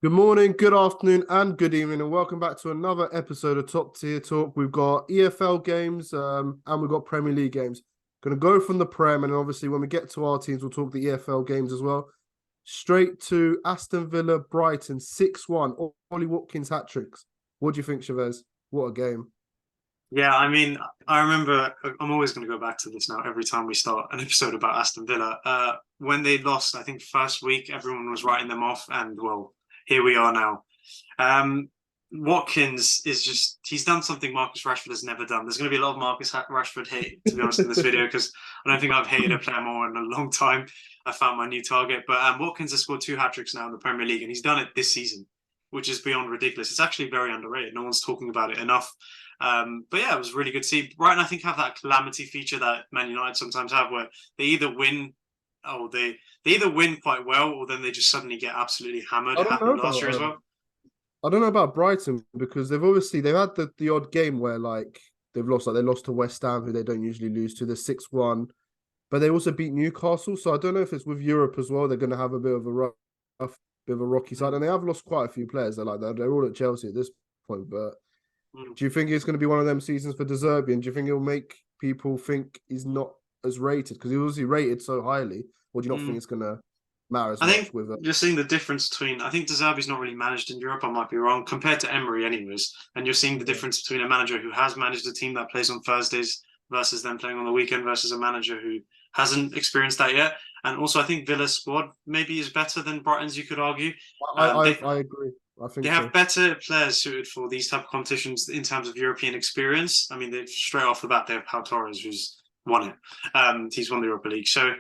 Good morning, good afternoon, and good evening, and welcome back to another episode of Top Tier Talk. We've got EFL games and we've got Premier League games. Going to go from the Prem, and obviously when we get to our teams, we'll talk the EFL games as well. Straight to Aston Villa, Brighton, 6-1, Ollie Watkins hat-tricks. What do you think, Chavez? What a game. Yeah, I remember, I'm always going to go back to this now every time we start an episode about Aston Villa. When they lost, I think first week, everyone was writing them off, and well, here we are now. Watkins he's done something Marcus Rashford has never done. There's going to be a lot of Marcus Rashford hate, to be honest, in this video, because I don't think I've hated a player more in a long time. I found my new target. But Watkins has scored 2 hat-tricks now in the Premier League, and he's done it this season, which is beyond ridiculous. It's actually very underrated. No one's talking about it enough. But yeah, it was really good to see. Brighton, I think, have that calamity feature that Man United sometimes have, where they either win, they either win quite well, or then they just suddenly get absolutely hammered. I It don't know happened last year as about well. I don't know about Brighton because they've had the odd game where like they've lost, like they lost to West Ham, who they don't usually lose to, the 6-1, but they also beat Newcastle. So I don't know if it's with Europe as well. They're going to have a bit of a bit of a rocky side, and they have lost quite a few players. They're all at Chelsea at this point. But do you think it's going to be one of them seasons for De Zerbi? And do you think it'll make people think he's not as rated because he was rated so highly? Or do you not think Mm. it's going to matter as I much think with? you're seeing the difference between. I think De Zerbi's not really managed in Europe. I might be wrong compared to Emery, anyways. And you're seeing the difference between a manager who has managed a team that plays on Thursdays versus them playing on the weekend versus a manager who hasn't experienced that yet. And also, I think Villa's squad maybe is better than Brighton's. You could argue. I Um, I, they I agree. I they think have so. better players suited for these type of competitions in terms of European experience. I mean, they straight off the bat they have Pau Torres, who's won it. He's won the Europa League, so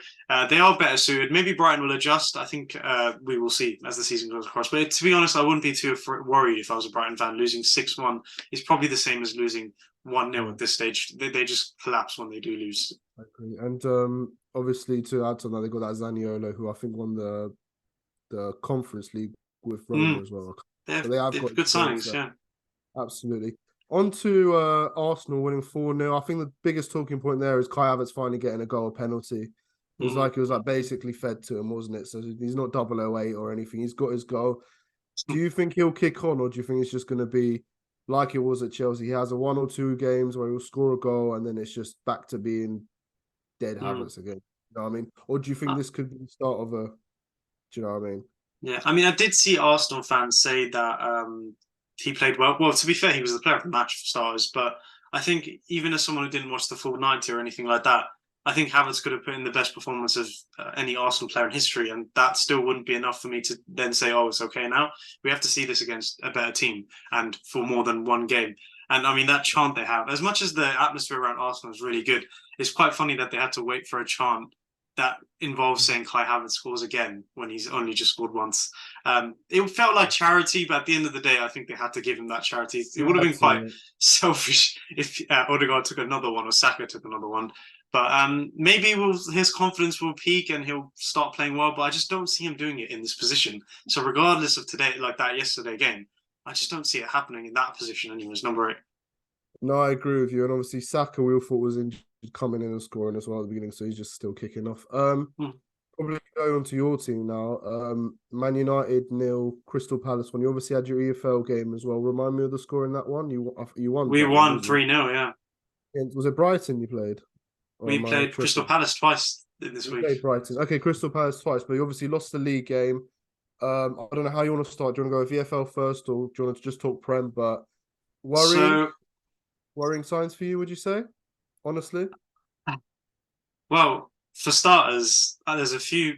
they are better suited. Maybe Brighton will adjust. I think we will see as the season goes across. But to be honest, I wouldn't be too worried if I was a Brighton fan. Losing 6-1 is probably the same as losing 1-0 Yeah, at this stage. They just collapse when they do lose. I agree. And obviously to add to that, they got that Zaniolo, who I think won the Conference League with Roma Mm, as well. they So have they have they got have good experience signings, there. yeah. Absolutely. On to Arsenal winning 4-0. I think the biggest talking point there is Kai Havertz finally getting a goal penalty. Mm. It was like basically fed to him, wasn't it? So he's not 008 or anything. He's got his goal. Do you think he'll kick on, or do you think it's just going to be like it was at Chelsea? He has a 1 or 2 games where he'll score a goal, and then it's just back to being dead Mm. Havertz again. You know what I mean? Or do you think this could be the start of a? Do you know what I mean? Yeah, I mean, I did see Arsenal fans say that he played well. Well, to be fair, he was the player of the match for starters. But I think even as someone who didn't watch the full 90 or anything like that, I think Havertz could have put in the best performance of any Arsenal player in history, and that still wouldn't be enough for me to then say, "Oh, it's okay now." We have to see this against a better team and for more than one game. And I mean, that chant they have, as much as the atmosphere around Arsenal is really good, it's quite funny that they had to wait for a chant that involves saying Kai Havertz scores again when he's only just scored once. It felt like charity, but at the end of the day, I think they had to give him that charity. It You would have had been quite to. selfish if Odegaard took another one or Saka took another one. But maybe his confidence will peak and he'll start playing well. But I just don't see him doing it in this position. So regardless of today, like that yesterday game, I just don't see it happening in that position anyways. Number 8. No, I agree with you. And obviously, Saka we all thought was injured coming in and scoring as well at the beginning, so he's just still kicking off. Hmm. Probably going on to your team now. Man United nil, Crystal Palace 1. You obviously had your EFL game as well. Remind me of the score in that one. You won We that one, won didn't you? 3-0, yeah. Was it Brighton you played? Or We am I played Crystal tripping? Palace twice this You week. played Brighton. Okay, Crystal Palace twice, but you obviously lost the league game. I don't know how you want to start. Do you want to go with EFL first, or do you want to just talk Prem? But worrying, So, worrying signs for you, would you say? Honestly, well, for starters, there's a few.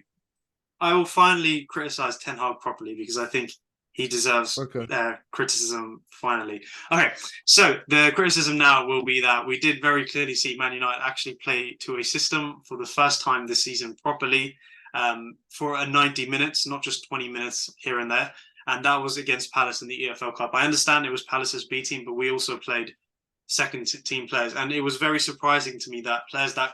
I will finally criticize Ten Hag properly because I think he deserves okay. criticism finally. Okay, so the criticism now will be that we did very clearly see Man United actually play to a system for the first time this season properly for a 90 minutes, not just 20 minutes here and there. And that was against Palace in the EFL Cup. I understand it was Palace's B team, but we also played second team players. And it was very surprising to me that players that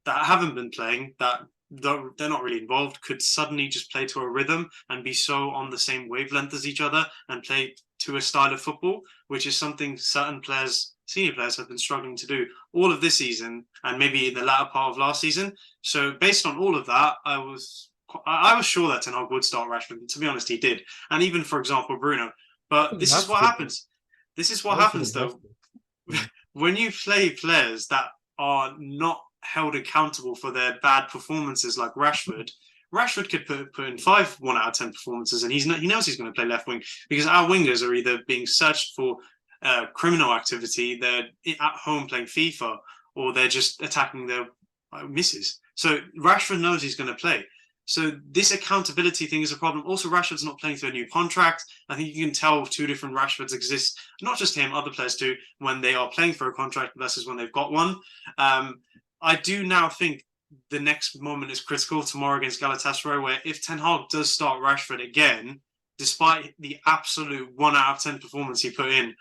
haven't been playing, that they're not really involved, could suddenly just play to a rhythm and be so on the same wavelength as each other and play to a style of football, which is something certain players, senior players, have been struggling to do all of this season and maybe in the latter part of last season. So based on all of that, I was I was sure that Ten Hag would start Rashford. To be honest, he did, and even for example Bruno. I But think he this is has what to. happens. This is I what don't think happens he has though to. Mm. when you play players that are not held accountable for their bad performances, like Rashford. Rashford could put in 1 out of 10 performances, and he knows he's going to play left wing because our wingers are either being searched for criminal activity, they're at home playing FIFA, or they're just attacking their misses. So Rashford knows he's going to play. So this accountability thing is a problem. Also, Rashford's not playing through a new contract. I think you can tell two different Rashfords exist, not just him, other players too, when they are playing for a contract versus when they've got one. I do now think the next moment is critical tomorrow against Galatasaray, where if Ten Hag does start Rashford again, despite the absolute 1 out of 10 performance he put in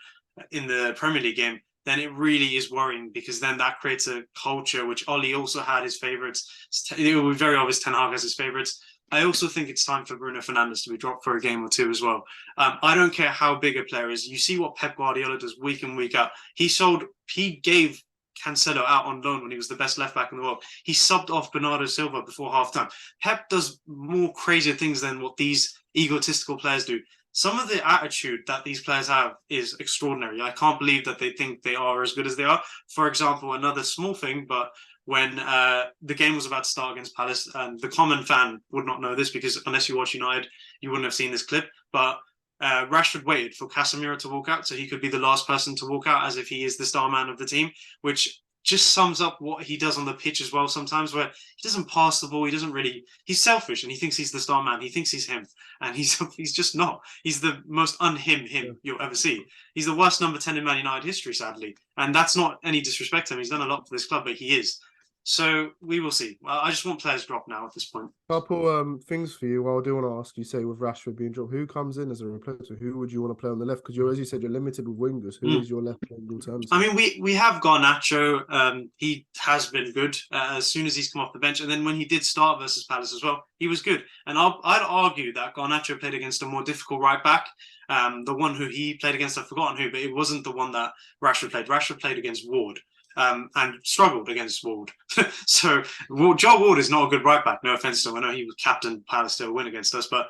the Premier League game, then it really is worrying because then that creates a culture which Oli also had his favourites. It will be very obvious Ten Hag has his favourites. I also think it's time for Bruno Fernandes to be dropped for a game or two as well. I don't care how big a player is. You see what Pep Guardiola does week in, week out. He gave Cancelo out on loan when he was the best left back in the world. He subbed off Bernardo Silva before halftime. Pep does more crazier things than what these egotistical players do. Some of the attitude that these players have is extraordinary. I can't believe that they think they are as good as they are. For example, another small thing, but when the game was about to start against Palace, and the common fan would not know this because unless you watch United, you wouldn't have seen this clip, but Rashford waited for Casemiro to walk out so he could be the last person to walk out as if he is the star man of the team, which just sums up what he does on the pitch as well sometimes, where he doesn't pass the ball, he's selfish and he thinks he's the star man, he thinks he's him, and he's just not. He's the most un-him you'll ever see. He's the worst number 10 in Man United history, sadly, and that's not any disrespect to him. He's done a lot for this club, but he is. So we will see. I just want players dropped now at this point. Couple things for you. Well, I do want to ask you, say with Rashford being dropped, who comes in as a replacement? Who would you want to play on the left? Because as you said, you're limited with wingers. Who is your left wing alternative? I mean, we have Garnacho. He has been good as soon as he's come off the bench, and then when he did start versus Palace as well, he was good. And I'd argue that Garnacho played against a more difficult right back. The one who he played against, I've forgotten who, but it wasn't the one that Rashford played. Rashford played against Ward. And struggled against Ward. So Joe Ward is not a good right back. No offense to him. I know he was captain Palace to win against us, but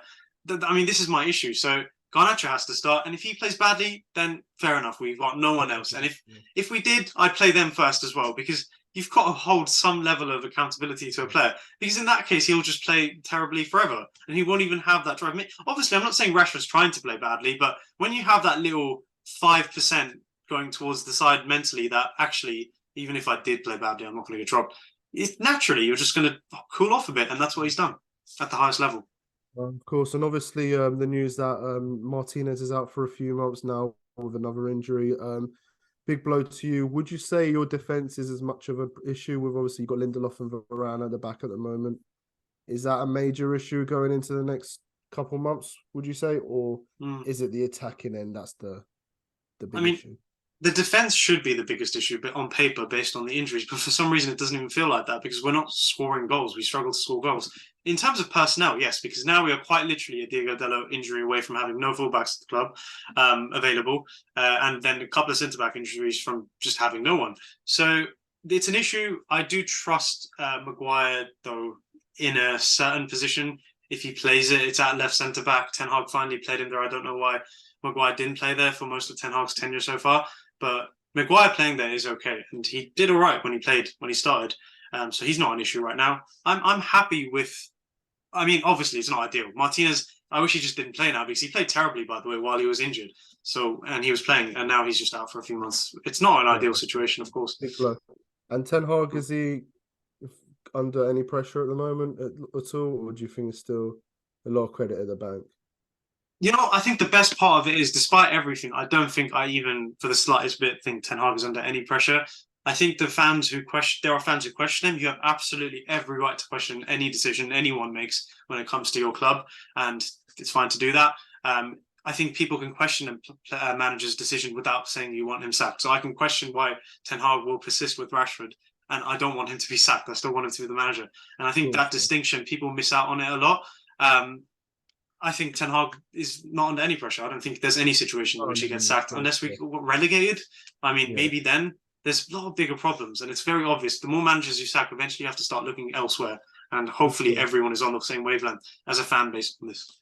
I mean, this is my issue. So Garnacho has to start, and if he plays badly, then fair enough. We've got no one else. And if we did, I'd play them first as well, because you've got to hold some level of accountability to a player. Because in that case, he'll just play terribly forever, and he won't even have that drive. I mean, obviously, I'm not saying Rashford's trying to play badly, but when you have that little 5% going towards the side mentally, that actually, even if I did play badly, I'm not going to get dropped. Naturally, you're just going to cool off a bit, and that's what he's done at the highest level. Of course, and obviously the news that Martinez is out for a few months now with another injury. Big blow to you. Would you say your defense is as much of an issue with, obviously you've got Lindelof and Varane at the back at the moment? Is that a major issue going into the next couple months, would you say? Or is it the attacking end that's the big issue? The defense should be the biggest issue, but on paper, based on the injuries. But for some reason, it doesn't even feel like that because we're not scoring goals. We struggle to score goals. In terms of personnel, yes, because now we are quite literally a Diego Dallo injury away from having no fullbacks at the club available, and then a couple of centre-back injuries from just having no one. So it's an issue. I do trust Maguire, though, in a certain position. If he plays it, it's at left centre-back. Ten Hag finally played him there. I don't know why Maguire didn't play there for most of Ten Hag's tenure so far. But Maguire playing there is okay, and he did all right when he started. So he's not an issue right now. I'm happy with. I mean, obviously it's not ideal. Martinez, I wish he just didn't play now because he played terribly, by the way, while he was injured. So and he was playing, and now he's just out for a few months. It's not an ideal situation, of course. And Ten Hag, is he under any pressure at the moment at all, or do you think it's still a lot of credit at the bank? You know, I think the best part of it is, despite everything, I don't think I even, for the slightest bit, think Ten Hag is under any pressure. I think there are fans who question him. You have absolutely every right to question any decision anyone makes when it comes to your club, and it's fine to do that. I think people can question a manager's decision without saying you want him sacked. So I can question why Ten Hag will persist with Rashford, and I don't want him to be sacked. I still want him to be the manager. And I think that distinction, people miss out on it a lot. I think Ten Hag is not under any pressure. I don't think there's any situation in which he gets sacked unless we get relegated. I mean, maybe then there's a lot of bigger problems, and it's very obvious. The more managers you sack, eventually you have to start looking elsewhere. and hopefully everyone is on the same wavelength as a fan base on this.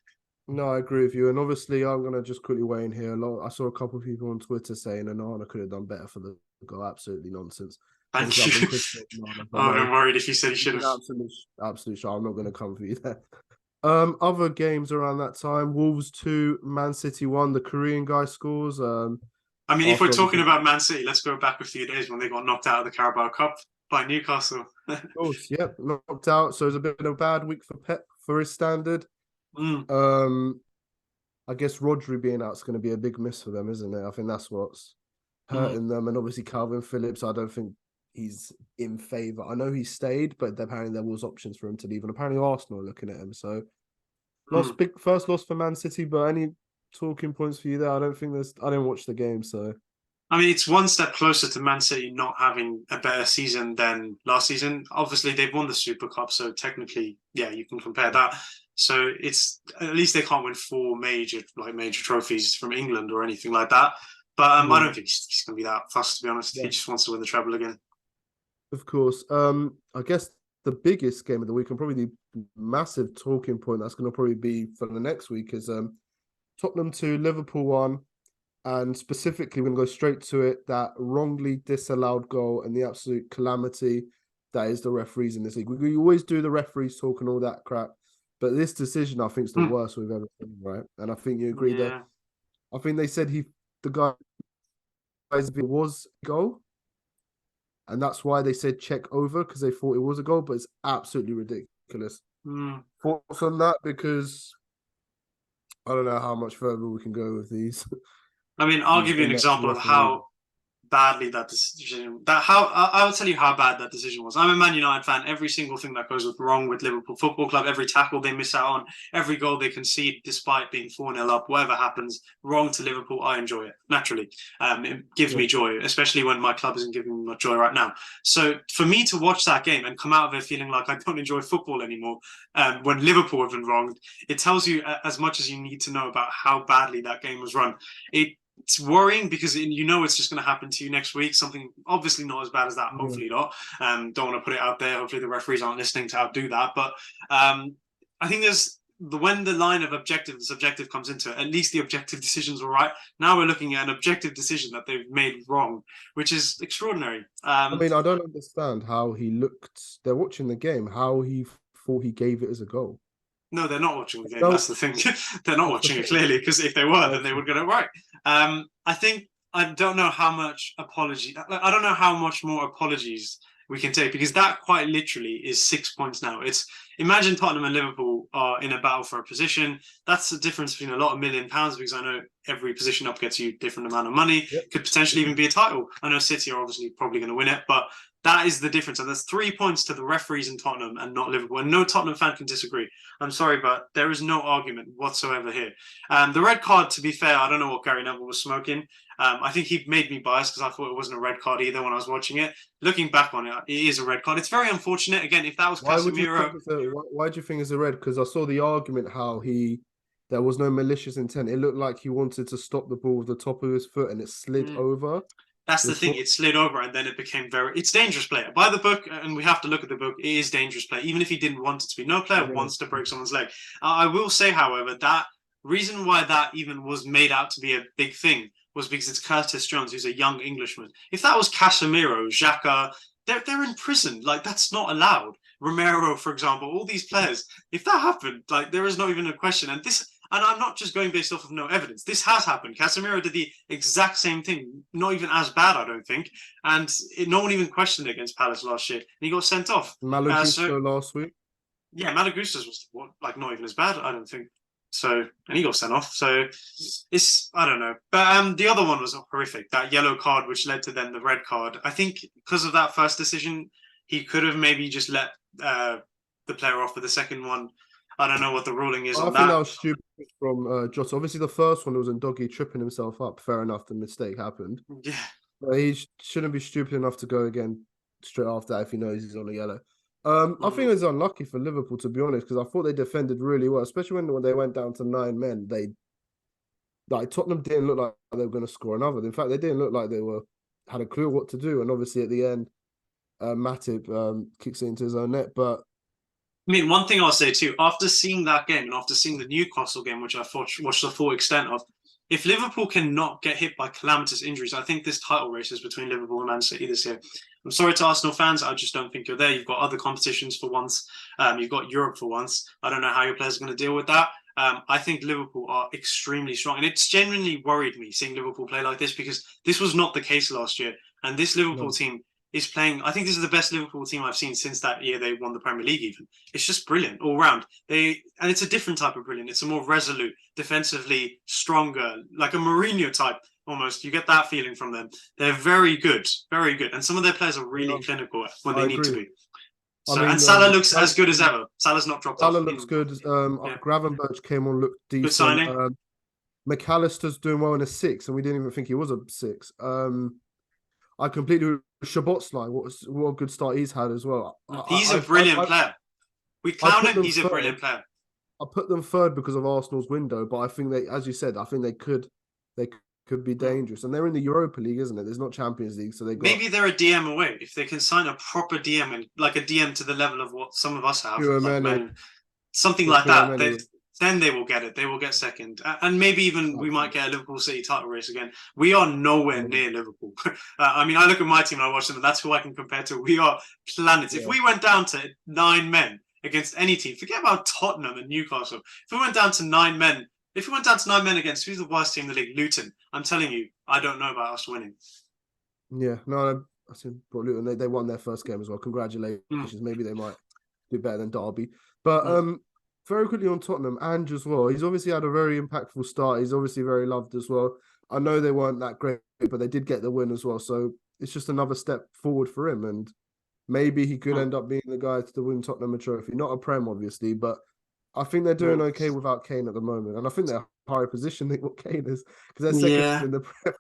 No, I agree with you. And obviously, I'm going to just quickly weigh in here. I saw a couple of people on Twitter saying Onana could have done better for the goal. Absolutely nonsense. Thank Obviously, you. I've been criticizing Onana, but I'm worried if you said he should have. Absolute shot. I'm not going to come for you there. Other games around that time: Wolves 2, Man City 1. The Korean guy scores. I mean, if we're talking about Man City, let's go back a few days when they got knocked out of the Carabao Cup by Newcastle. Of course, yep, knocked out. So it's a bit of a bad week for Pep for his standard. I guess Rodri being out is going to be a big miss for them, isn't it? I think that's what's hurting them. And obviously, Calvin Phillips, I don't think he's in favour. I know he stayed, but apparently there was options for him to leave, and apparently Arsenal are looking at him. So, first loss for Man City. But any talking points for you there? I don't think there's. I didn't watch the game, so. I mean, it's one step closer to Man City not having a better season than last season. Obviously, they've won the Super Cup, so technically, yeah, you can compare that. So it's at least they can't win 4 major trophies from England or anything like that. But I don't think he's going to be that fussed, to be honest. Yeah. He just wants to win the treble again. Of course. I guess the biggest game of the week and probably the massive talking point that's going to probably be for the next week is Tottenham 2, Liverpool 1. And specifically, we're going to go straight to it, that wrongly disallowed goal and the absolute calamity that is the referees in this league. We always do the referees talk and all that crap. But this decision, I think, is the worst we've ever seen, right? And I think you agree that I think they said the guy's was a goal. And that's why they said check over, because they thought it was a goal, but it's absolutely ridiculous. Thoughts on that? Because I don't know how much further we can go with these. I mean, I'll give you an example of how badly that decision. I will tell you how bad that decision was. I'm a Man United fan. Every single thing that goes wrong with Liverpool Football Club, every tackle they miss out on, every goal they concede despite being 4-0 up, whatever happens wrong to Liverpool, I enjoy it naturally. It gives me joy, especially when my club isn't giving me much joy right now. So for me to watch that game and come out of it feeling like I don't enjoy football anymore, when Liverpool have been wronged, it tells you as much as you need to know about how badly that game was run. It's worrying because you know it's just going to happen to you next week. Something obviously not as bad as that. Hopefully not. Don't want to put it out there. Hopefully the referees aren't listening to outdo that. But I think when the line of objective and subjective comes into it, at least the objective decisions were right. Now we're looking at an objective decision that they've made wrong, which is extraordinary. I mean, I don't understand how he looked. They're watching the game. How he thought he gave it as a goal. No, they're not watching the game. No. That's the thing. They're not watching it clearly, because if they were, then they would get it right. I don't know how much apology. I don't know how much more apologies we can take, because that quite literally is 6 points now. Imagine Tottenham and Liverpool are in a battle for a position. That's the difference between a lot of £1 million, because I know every position up gets you a different amount of money. Could potentially even be a title. I know City are obviously probably going to win it, but that is the difference. And there's 3 points to the referees in Tottenham and not Liverpool. And no Tottenham fan can disagree. I'm sorry, but there is no argument whatsoever here. The red card, to be fair, I don't know what Gary Neville was smoking. I think he made me biased because I thought it wasn't a red card either when I was watching it. Looking back on it, it is a red card. It's very unfortunate. Again, if that was Casemiro... Why do you think it's a red? Because I saw the argument how there was no malicious intent. It looked like he wanted to stop the ball with the top of his foot and it slid over. That's the thing. It slid over and then it became it's dangerous play. By the book, and we have to look at the book, it is dangerous play, even if he didn't want it to be. No player wants to break someone's leg. I will say, however, that reason why that even was made out to be a big thing was because it's Curtis Jones, who's a young Englishman. If that was Casemiro, Xhaka, they're in prison. Like, that's not allowed. Romero, for example, all these players, if that happened, like, there is not even a question. And I'm not just going based off of no evidence. This has happened. Casemiro did the exact same thing, not even as bad, I don't think. And no one even questioned it against Palace last year. And he got sent off. Malagusto last week. Yeah, Malagusto's was not even as bad, I don't think. So, and he got sent off. So I don't know. But the other one was horrific. That yellow card, which led to then the red card. I think because of that first decision, he could have maybe just let the player off for the second one. I don't know what the ruling is on that. I think that was stupid from Jota. Obviously, the first one was Ndogi tripping himself up. Fair enough, the mistake happened. Yeah. But he shouldn't be stupid enough to go again straight after that if he knows he's on a yellow. I think it was unlucky for Liverpool, to be honest, because I thought they defended really well, especially when they went down to 9 men. Tottenham didn't look like they were going to score another. In fact, they didn't look like they had a clue what to do. And obviously, at the end, Matip kicks it into his own net. But I mean, one thing I'll say too, after seeing that game and after seeing the Newcastle game, which I watched the full extent of, if Liverpool cannot get hit by calamitous injuries, I think this title race is between Liverpool and Man City this year. I'm sorry to Arsenal fans, I just don't think you're there. You've got other competitions for once. You've got Europe for once. I don't know how your players are going to deal with that. I think Liverpool are extremely strong, and it's genuinely worried me seeing Liverpool play like this because this was not the case last year. And this Liverpool team is playing. I think this is the best Liverpool team I've seen since that year they won the Premier League. Even it's just brilliant all round. And it's a different type of brilliant. It's a more resolute, defensively stronger, like a Mourinho type almost. You get that feeling from them. They're very good, and some of their players are really clinical when they need to be. So, and Salah looks as good as ever. Salah's not dropped off. Salah looks good. Gravenberch came on, looked decent. Good signing. McAllister's doing well in a 6, and we didn't even think he was a 6. I completely Szoboszlai. What a good start he's had as well. He's a brilliant player. We clown him. He's a brilliant player. I put them third because of Arsenal's window, but I think they, as you said, I think they could be dangerous, and they're in the Europa League, isn't it? There's not Champions League, so maybe they're a DM away if they can sign a proper DM and like a DM to the level of what some of us have, something like that. Then they will get it. They will get second, and maybe even we might get a Liverpool City title race again. We are nowhere near Liverpool. I mean, I look at my team and I watch them, and that's who I can compare to. We are planets. If we went down to 9 men against any team, forget about Tottenham and Newcastle. If we went down to 9 men. If we went down to 9 men against who's the worst team in the league, Luton, I'm telling you, I don't know about us winning. Yeah, no, I think Luton, they won their first game as well. Congratulations. Maybe they might do better than Derby. But very quickly on Tottenham, Ange as well. He's obviously had a very impactful start. He's obviously very loved as well. I know they weren't that great, but they did get the win as well. So it's just another step forward for him. And maybe he could end up being the guy to win Tottenham a trophy. Not a Prem, obviously, but I think they're doing okay without Kane at the moment. And I think they're higher position than what Kane is because they're second in the Prem.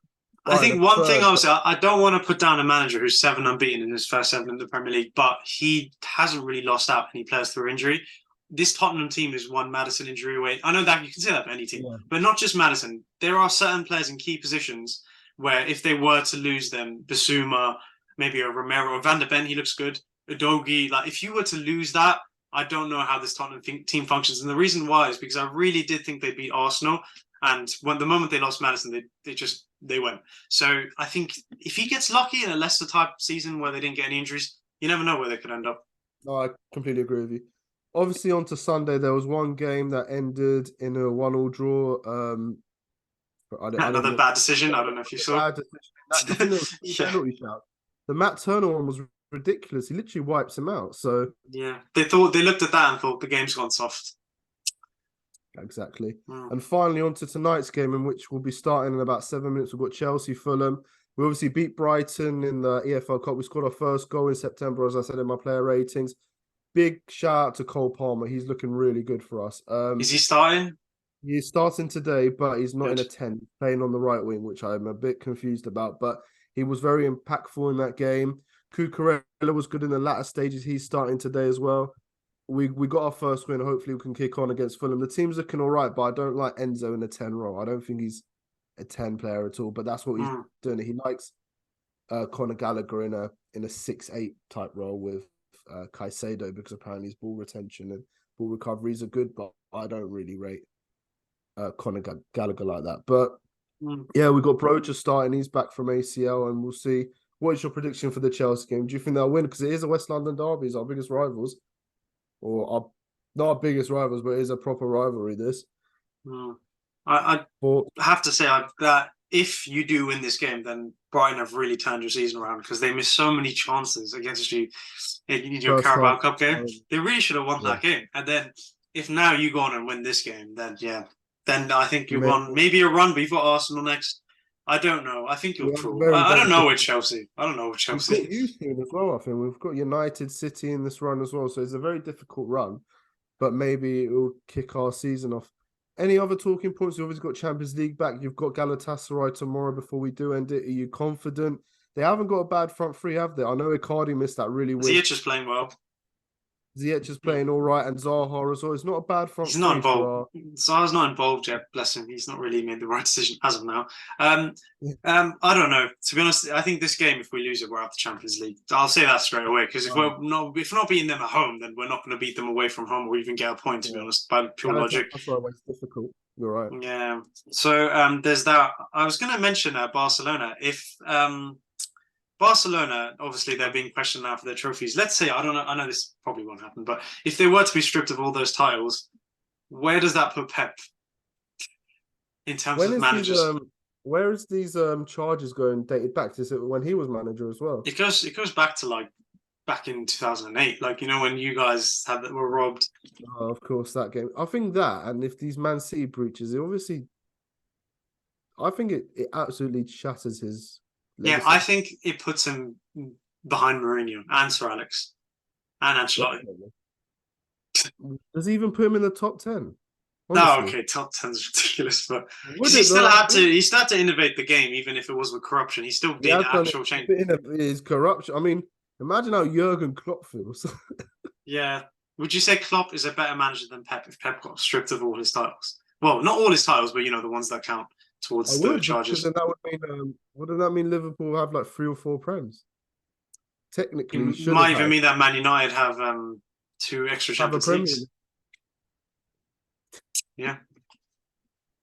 I think one thing I would say, I don't want to put down a manager who's 7 unbeaten in his first 7 in the Premier League, but he hasn't really lost out any players through injury. This Tottenham team is one Maddison injury away. I know that you can say that for any team, but not just Maddison. There are certain players in key positions where if they were to lose them, Basuma, maybe a Romero, or Van der Ben, he looks good. Udogie, like if you were to lose that, I don't know how this Tottenham team functions. And the reason why is because I really did think they'd beat Arsenal. And when the moment they lost Maddison, they went. So I think if he gets lucky in a Leicester type season where they didn't get any injuries, you never know where they could end up. No, I completely agree with you. Obviously, on to Sunday, there was one game that ended in a 1-1 draw. Another bad decision. I don't know if you saw. Penalty shout. The Matt Turner one was ridiculous. He literally wipes him out. So yeah, they looked at that and thought the game's gone soft. Exactly. And finally, on to tonight's game, in which we'll be starting in about 7 minutes. We've got Chelsea, Fulham. We obviously beat Brighton in the EFL Cup. We scored our first goal in September, as I said in my player ratings. Big shout out to Cole Palmer. He's looking really good for us. Is he starting? He's starting today, but he's not in a 10, playing on the right wing, which I'm a bit confused about. But he was very impactful in that game. Cucurella was good in the latter stages. He's starting today as well. We got our first win. Hopefully we can kick on against Fulham. The team's looking all right, but I don't like Enzo in a 10 role. I don't think he's a 10 player at all, but that's what he's doing. He likes Conor Gallagher in a 6-8 type role with Caicedo, because apparently his ball retention and ball recoveries are good, but I don't really rate Conor Gallagher like that. But yeah, we got Broja starting. He's back from ACL, and we'll see. What is your prediction for the Chelsea game? Do you think they'll win? Because it is a West London derby. It's our biggest rivals. Or not our biggest rivals, but it is a proper rivalry, this. I have to say that if you do win this game, then Brighton have really turned your season around, because they missed so many chances against you in your Carabao Cup game. They really should have won that game. And then if now you go on and win this game, then I think you've won maybe a run, but you've got Arsenal next. I don't know. I think you'll crawl. I don't know with Chelsea. We've got you soon as well, I think. We've got United, City in this run as well. So it's a very difficult run, but maybe it will kick our season off. Any other talking points? You've obviously got Champions League back. You've got Galatasaray tomorrow before we do end it. Are you confident? They haven't got a bad front three, have they? I know Icardi missed that really weird. Ziyech is playing well. Ziyech is playing all right, and Zaha as well. It's not a bad front He's not three for involved. our. Zaha's not involved yet. Bless him. He's not really made the right decision as of now. Um, Yeah. I don't know. To be honest, I think this game, if we lose it, we're out the Champions League. I'll say that straight away because if we're not beating them at home, then we're not going to beat them away from home or even get a point. To be honest, by pure logic. That's why it's difficult. You're right. Yeah. So there's that. I was going to mention Barcelona. If Barcelona, obviously, they're being questioned now for their trophies. Let's say, I don't know, I know this probably won't happen, but if they were to be stripped of all those titles, where does that put Pep in terms When of is managers? where is these charges going dated back to? Is it when he was manager as well? It goes back to like back in 2008, like when you guys were robbed. Oh, of course, that game. I think that, and if these Man City breaches, it obviously, I think it absolutely shatters his Yeah, legacy. I think it puts him behind Mourinho and Sir Alex and Ancelotti. Definitely. Does he even put him in the top 10? No, Honestly, okay, top 10 is ridiculous, but would he it still though? had to. He started to innovate the game, even if it was with corruption. He still He did has done actual change. it in his corruption. I mean, imagine how Jurgen Klopp feels. Yeah. Would you say Klopp is a better manager than Pep if Pep got stripped of all his titles? Well, not all his titles, but the ones that count I towards the would, because charges. then that would mean, wouldn't that mean Liverpool have like 3 or 4 prems? Technically, It should have might even had mean that Man United have 2 extra have a Champions Premier Leagues. League. Yeah.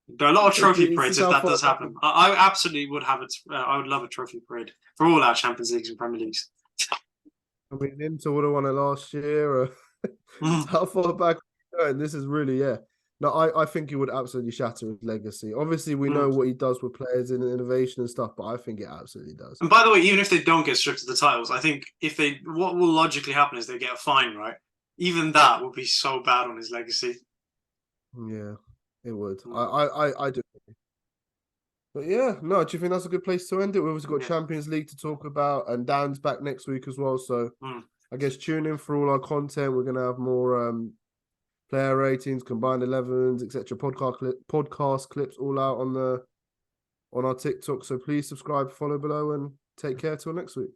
There are a lot of trophy It's parades just if how that far does back. happen. I absolutely would have it. I would love a trophy parade for all our Champions Leagues and Premier Leagues. I mean, Inter would have won it last year. How far back? And this is really, yeah. No, I think it would absolutely shatter his legacy. Obviously, we know what he does with players and innovation and stuff, but I think it absolutely does. And by the way, even if they don't get stripped of the titles, I think what will logically happen is they get a fine, right? Even that would be so bad on his legacy. Yeah, it would. I do. But yeah, no, do you think that's a good place to end it? We've also got Champions League to talk about, and Dan's back next week as well. So I guess tune in for all our content. We're gonna have more player ratings, combined 11s, etc. Podcast clips all out on our TikTok. So please subscribe, follow below, and take care till next week.